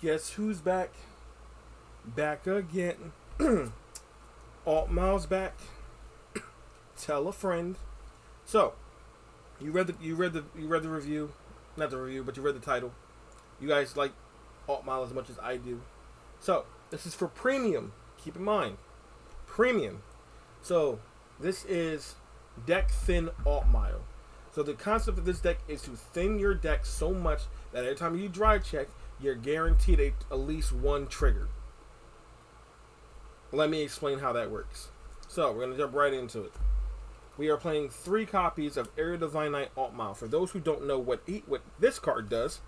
Guess who's back? Back again. Altmile's back. Tell a friend. So, you read the review, not the review, but you read the title. You guys like Altmile as much as I do. So, this is for premium. Keep in mind, premium. So, this is deck thin Altmile. So the concept of this deck is to thin your deck so much that every time you dry check, you're guaranteed at least one trigger. Let me explain how that works. So we're going to jump right into it. We are playing 3 copies of Area Divine Knight Altmile. For those who don't know what this card does,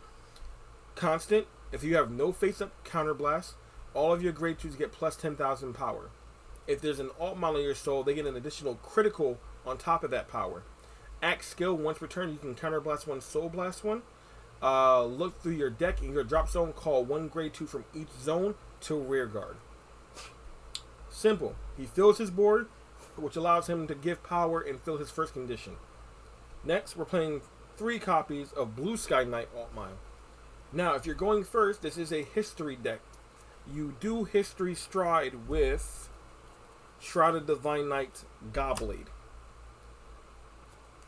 constant, if you have no face-up counterblast, all of your grade 2s get plus 10,000 power. If there's an Altmile in your soul, they get an additional critical on top of that power. Act skill, once per turn, you can counterblast one, soul blast one. Look through your deck in your drop zone, call 1 grade 2 from each zone to rear guard. Simple. He fills his board, which allows him to give power and fill his first condition. Next, we're playing 3 copies of Blue Sky Knight Altmile. Now, if you're going first, this is a history deck. You do history stride with Shrouded Divine Knight Godblade.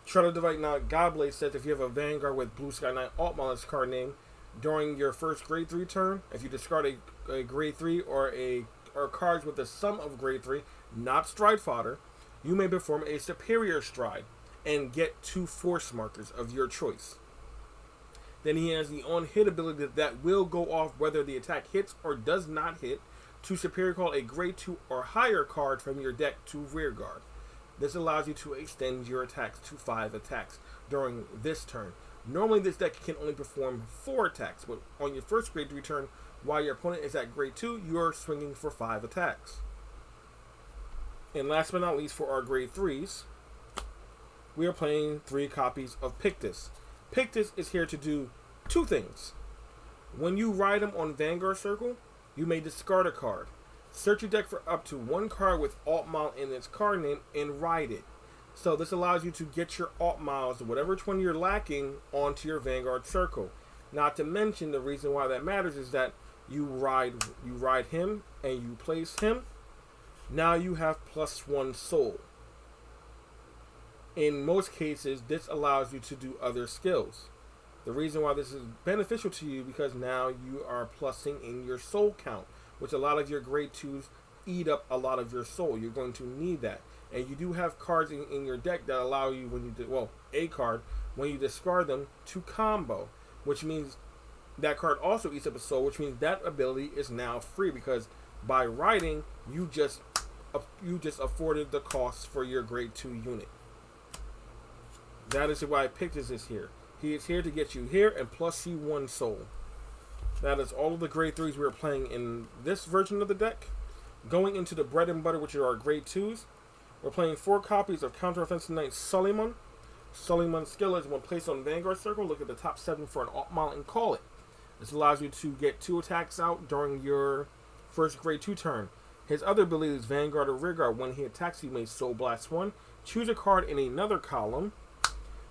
Shrouded Divine Knight Godblade says if you have a Vanguard with Blue Sky Knight Altmile as card name, during your first grade 3 turn, if you discard a grade 3 or cards with the sum of grade 3, not stride fodder, you may perform a superior stride and get 2 force markers of your choice. Then he has the on-hit ability that will go off whether the attack hits or does not hit to superior call a grade 2 or higher card from your deck to rear guard. This allows you to extend your attacks to 5 attacks during this turn. Normally this deck can only perform 4 attacks, but on your first grade 3 turn, while your opponent is at grade 2, you are swinging for 5 attacks. And last but not least, for our grade 3s, we are playing 3 copies of Pictus. Pictus is here to do 2 things. When you ride him on Vanguard Circle, you may discard a card. Search your deck for up to 1 card with Altmile in its card name and ride it. So this allows you to get your Altmiles, whatever one you're lacking, onto your Vanguard Circle. Not to mention, the reason why that matters is that you ride him and you place him. Now you have plus 1 soul. In most cases, this allows you to do other skills. The reason why this is beneficial to you because now you are plussing in your soul count, which a lot of your grade 2s eat up a lot of your soul. You're going to need that. And you do have cards in your deck that allow you, a card, when you discard them, to combo, which means that card also eats up a soul, which means that ability is now free because by riding, you just afforded the cost for your grade 2 unit. That is why Pictus is here. He is here to get you here and plus you 1 soul. That is all of the grade 3s we are playing in this version of the deck. Going into the bread and butter, which are our grade 2s, we're playing 4 copies of Counteroffensive Knight Suleiman. Suleiman's skill is when placed on Vanguard Circle, look at the top 7 for an Altmile and call it. This allows you to get 2 attacks out during your first grade 2 turn. His other ability is Vanguard or Rearguard. When he attacks, he may Soul Blast 1, choose a card in another column,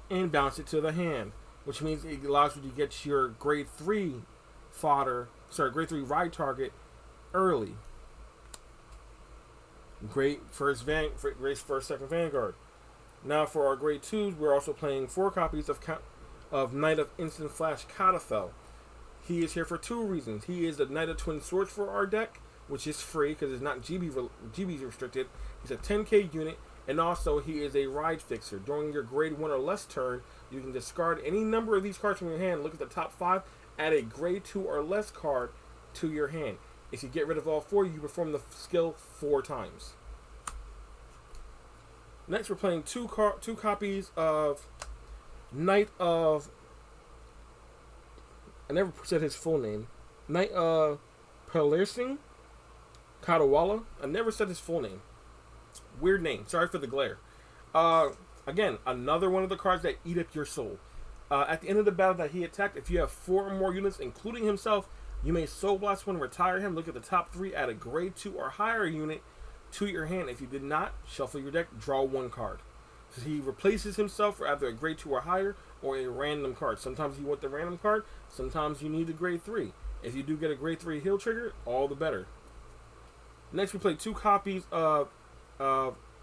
and bounce it to the hand, which means it allows you to get your grade 3 grade 3 ride target early. Great first second Vanguard. Now for our grade 2s, we're also playing 4 copies of Knight of Instant Flash Catafel. He is here for 2 reasons. He is the Knight of Twin Swords for our deck, which is free because it's not GB restricted. He's a 10k unit, and also he is a ride fixer. During your grade 1 or less turn, you can discard any number of these cards from your hand, look at the top 5, add a grade 2 or less card to your hand. If you get rid of all 4, you perform the skill 4 times. Next, we're playing 2 copies of Knight of... I never said his full name. Knight of Pelersing Kadawala. I never said his full name. Weird name. Sorry for the glare. Again, another one of the cards that eat up your soul. At the end of the battle that he attacked, if you have 4 or more units, including himself, you may Soul Blast 1, retire him, look at the top 3, add a grade 2 or higher unit to your hand. If you did not, shuffle your deck, draw 1 card. So he replaces himself for either a grade 2 or higher, or a random card. Sometimes you want the random card, sometimes you need the grade 3. If you do get a grade 3 heal trigger, all the better. Next, we play 2 copies of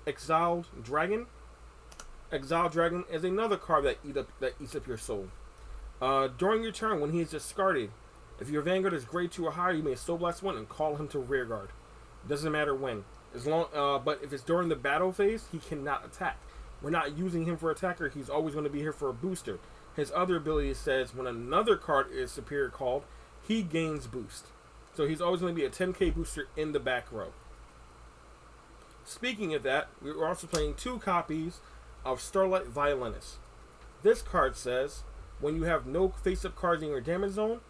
Exiled Dragon. Exiled Dragon is another card that eats up your soul. During your turn, when he is discarded, if your Vanguard is grade 2 or higher, you may Soul Blast 1 and call him to rearguard. Doesn't matter when. But if it's during the battle phase, he cannot attack. We're not using him for attacker. He's always going to be here for a booster. His other ability says when another card is superior called, he gains boost. So he's always going to be a 10k booster in the back row. Speaking of that, we're also playing 2 copies of Starlight Violinist. This card says when you have no face-up cards in your damage zone,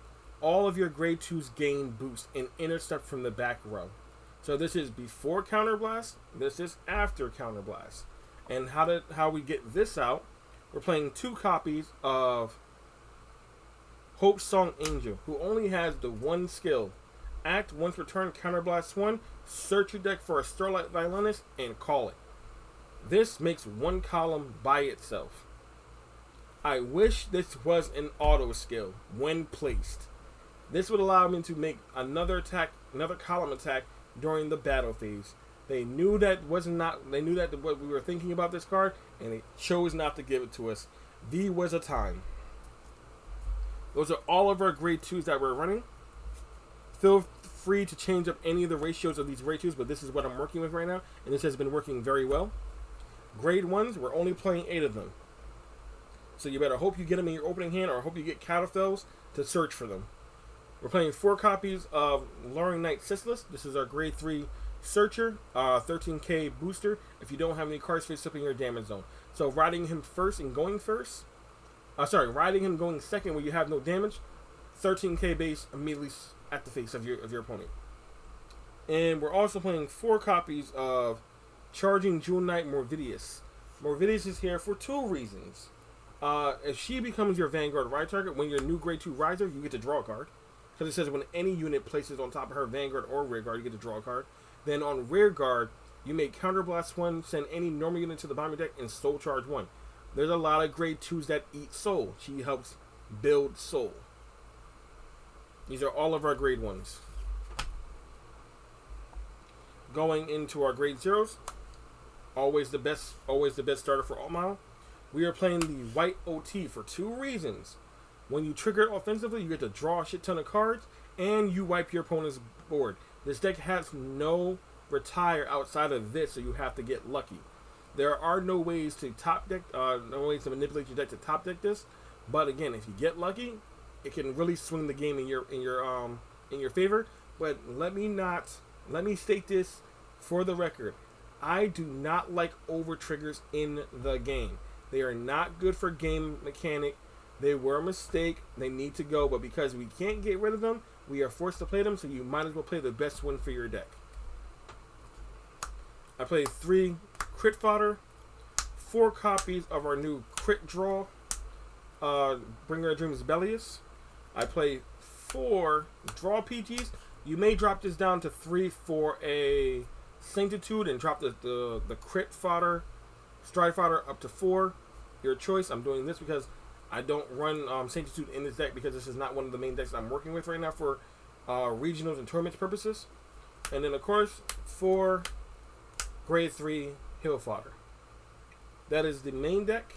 all of your grade 2s gain boost and intercept from the back row. So this is before Counterblast, this is after Counterblast. And how we get this out, we're playing 2 copies of Hope Song Angel, who only has the 1 skill. Act once per turn, Counterblast 1, search your deck for a Starlight Violinist, and call it. This makes 1 column by itself. I wish this was an auto skill when placed. This would allow me to make another column attack during the battle phase. They knew that what we were thinking about this card, and they chose not to give it to us. There was a time. Those are all of our grade 2s that we're running. Feel free to change up any of the ratios of these grade 2s, but this is what I'm working with right now, and this has been working very well. Grade 1s, we're only playing 8 of them. So you better hope you get them in your opening hand, or hope you get Cataphiles to search for them. We're playing 4 copies of Luring Knight Sisyphus. This is our grade 3 Searcher, 13k booster if you don't have any cards face up in your damage zone. So riding him first and going first, riding him going second when you have no damage, 13k base immediately at the face of your opponent. And we're also playing 4 copies of Charging Jewel Knight Morvidius. Morvidius is here for 2 reasons. If she becomes your Vanguard ride target, when you're a new grade 2 riser, you get to draw a card. Because it says when any unit places on top of her Vanguard or rear guard, you get to draw a card. Then on rear guard, you make Counterblast 1, send any normal unit to the bottom of your deck, and Soul Charge 1. There's a lot of grade 2s that eat soul. She helps build soul. These are all of our grade 1s. Going into our grade 0s, always the best starter for Altmile. We are playing the White OT for 2 reasons. When you trigger it offensively, you get to draw a shit ton of cards, and you wipe your opponent's board. This deck has no retire outside of this, so you have to get lucky. There are no ways to no ways to manipulate your deck to top deck this. But again, if you get lucky, it can really swing the game in your favor. But let me state this for the record. I do not like over triggers in the game. They are not good for game mechanic. They were a mistake. They need to go. But because we can't get rid of them, we are forced to play them. So you might as well play the best one for your deck. I played 3 Crit Fodder, 4 copies of our new Crit Draw, Bringer of Dreams Bellius. I played 4 Draw PGs. You may drop this down to 3 for a Sanctitude and drop the Crit Fodder, Stride Fodder up to 4. Your choice. I'm doing this because I don't run Sanctitude in this deck because this is not one of the main decks I'm working with right now for regionals and tournaments purposes. And then, of course, 4 grade 3 Hill Fodder. That is the main deck.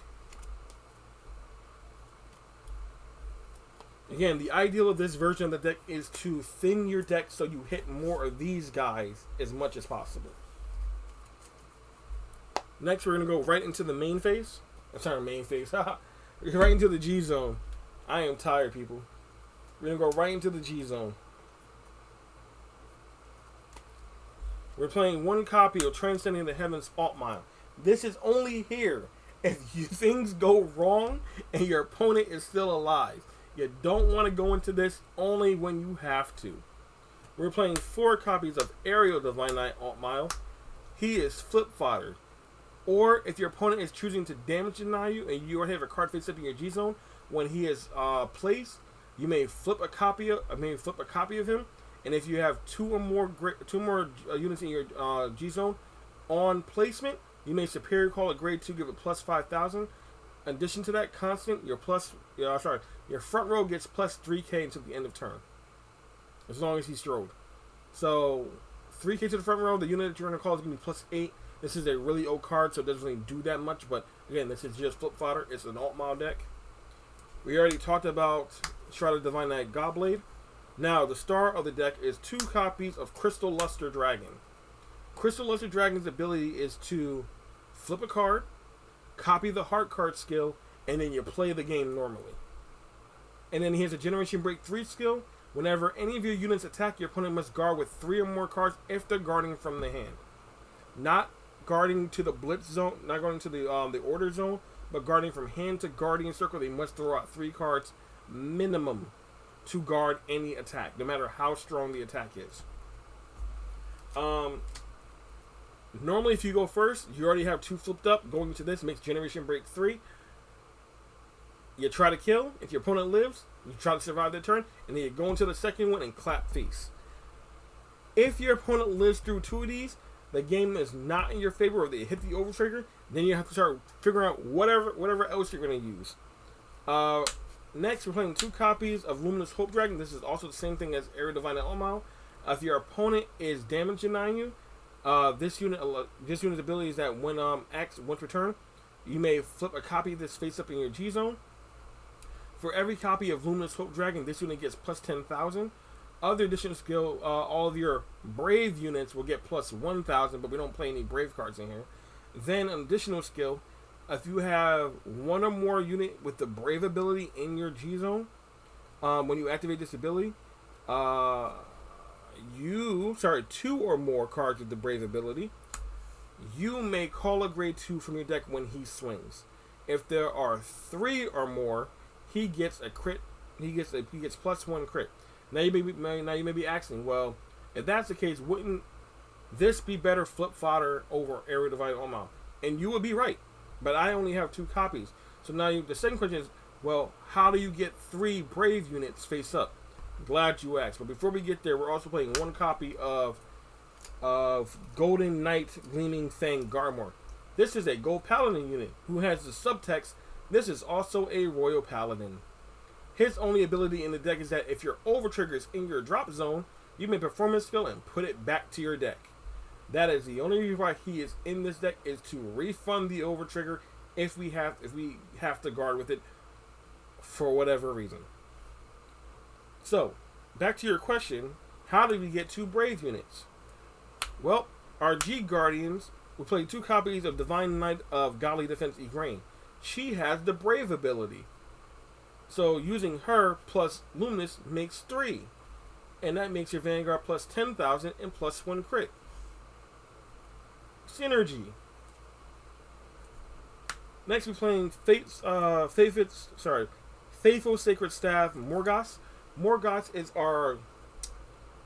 Again, the ideal of this version of the deck is to thin your deck so you hit more of these guys as much as possible. Next, we're going to go right into the main phase. I'm sorry, main phase. Right into the G zone. I am tired, people. We're going to go right into the G zone. We're playing 1 copy of Transcending the Heavens Altmile. This is only here if things go wrong and your opponent is still alive. You don't want to go into this only when you have to. We're playing 4 copies of Aerial Divine Knight Altmile. He is flip fodder. Or if your opponent is choosing to damage deny you and you already have a card face up in your G zone, when he is placed, you may flip a copy of him. And if you have 2 more units in your G zone on placement, you may superior call a grade 2, give it plus 5,000. In addition to that, constant, your front row gets plus 3k until the end of turn, as long as he's strode. So 3k to the front row, the unit that you're going to call is going to be plus 8. This is a really old card, so it doesn't really do that much, but again, this is just flip fodder. It's an Altmile deck. We already talked about Shroud of Divine Knight Godblade. Now, the star of the deck is 2 copies of Crystal Luster Dragon. Crystal Luster Dragon's ability is to flip a card, copy the heart card skill, and then you play the game normally. And then he has a Generation Break 3 skill. Whenever any of your units attack, your opponent must guard with 3 or more cards if they're guarding from the hand. Not guarding to the blitz zone, not going to the order zone, but guarding from hand to guardian circle. They must throw out 3 cards minimum to guard any attack, no matter how strong the attack is. Normally, if you go first, you already have 2 flipped up. Going into this makes Generation Break 3. You try to kill. If your opponent lives, you try to survive their turn, and then you go into the second one and clap face. If your opponent lives through 2 of these, the game is not in your favor, or they hit the over trigger, then you have to start figuring out whatever else you're going to use. Next, we're playing 2 copies of Luminous Hope Dragon. This is also the same thing as Area Divine and Altmile. If your opponent is damage denying you, this unit's ability is that when acts once return, you may flip a copy of this face up in your G zone. For every copy of Luminous Hope Dragon, this unit gets plus 10,000. Other additional skill, all of your Brave units will get plus 1,000, but we don't play any Brave cards in here. Then an additional skill, if you have 1 or more unit with the Brave ability in your G zone, when you activate this ability, 2 or more cards with the Brave ability, you may call a grade 2 from your deck when he swings. If there are 3 or more, he gets a crit. He gets plus 1 crit. Now you may be asking, well, if that's the case, wouldn't this be better flip fodder over Area Divine Altmile? And you would be right, but I only have 2 copies. So now the second question is, well, how do you get 3 Brave units face up? Glad you asked. But before we get there, we're also playing 1 copy of Golden Knight Gleaming Fang Garmor. This is a Gold Paladin unit who has the subtext, this is also a Royal Paladin. His only ability in the deck is that if your over trigger is in your drop zone, you may perform a skill and put it back to your deck. That is the only reason why he is in this deck, is to refund the over trigger if we have to guard with it for whatever reason. So, back to your question, how did we get 2 Brave units? Well, our G Guardians, we played 2 copies of Divine Knight of Godly Defense Igraine. She has the Brave ability. So using her plus Luminous makes 3. And that makes your Vanguard plus 10,000 and plus 1 crit. Synergy. Next we're playing Faithful Sacred Staff Morgoth. Morgoth is our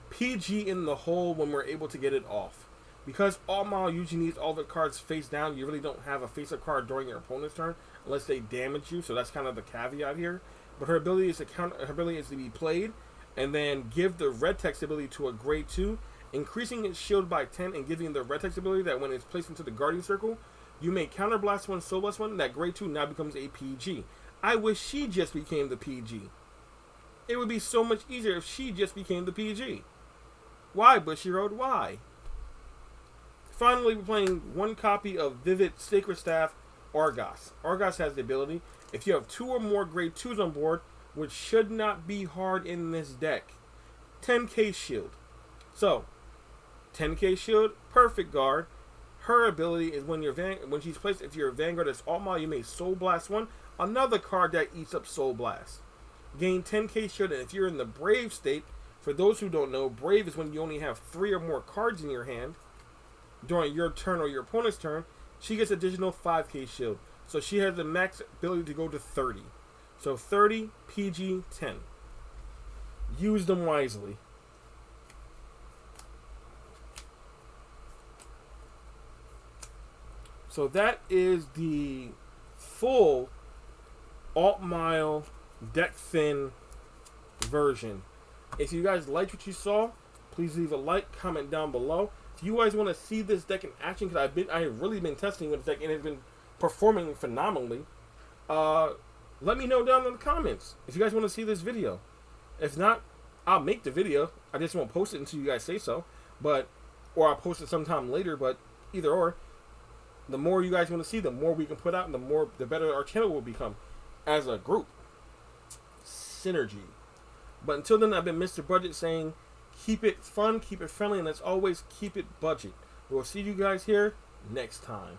PG in the hole when we're able to get it off. Because Altmile usually needs all the cards face down, you really don't have a face-up card during your opponent's turn unless they damage you. So that's kind of the caveat here. But her ability is to be played and then give the red text ability to a grade 2, increasing its shield by 10 and giving the red text ability that when it's placed into the guardian circle, you may counterblast 1, soul blast 1. That grade 2 now becomes a PG. I wish she just became the PG. It would be so much easier if she just became the PG. Why, Bushy Road? Why? Finally, we're playing 1 copy of Vivid Sacred Staff Argos. Argos has the ability, if you have 2 or more grade 2s on board, which should not be hard in this deck, 10k shield. So, 10k shield, perfect guard. Her ability is when she's placed, if your Vanguard is Altmile, you may Soul Blast 1, another card that eats up Soul Blast. Gain 10k shield, and if you're in the Brave state, for those who don't know, Brave is when you only have 3 or more cards in your hand during your turn or your opponent's turn. She gets additional 5k shield. So she has the max ability to go to 30. So 30, PG, 10. Use them wisely. So that is the full Altmile deck thin version. If you guys liked what you saw, please leave a like, comment down below. If you guys want to see this deck in action, because I have really been testing with this deck and it's been performing phenomenally, let me know down in the comments if you guys want to see this video. If not, I'll make the video. I just won't post it until you guys say so. But, or I'll post it sometime later. But either or, the more you guys want to see, the more we can put out, and the better our channel will become as a group. Synergy. But until then, I've been Mr. Budget saying, keep it fun, keep it friendly, and as always, keep it budget. We'll see you guys here next time.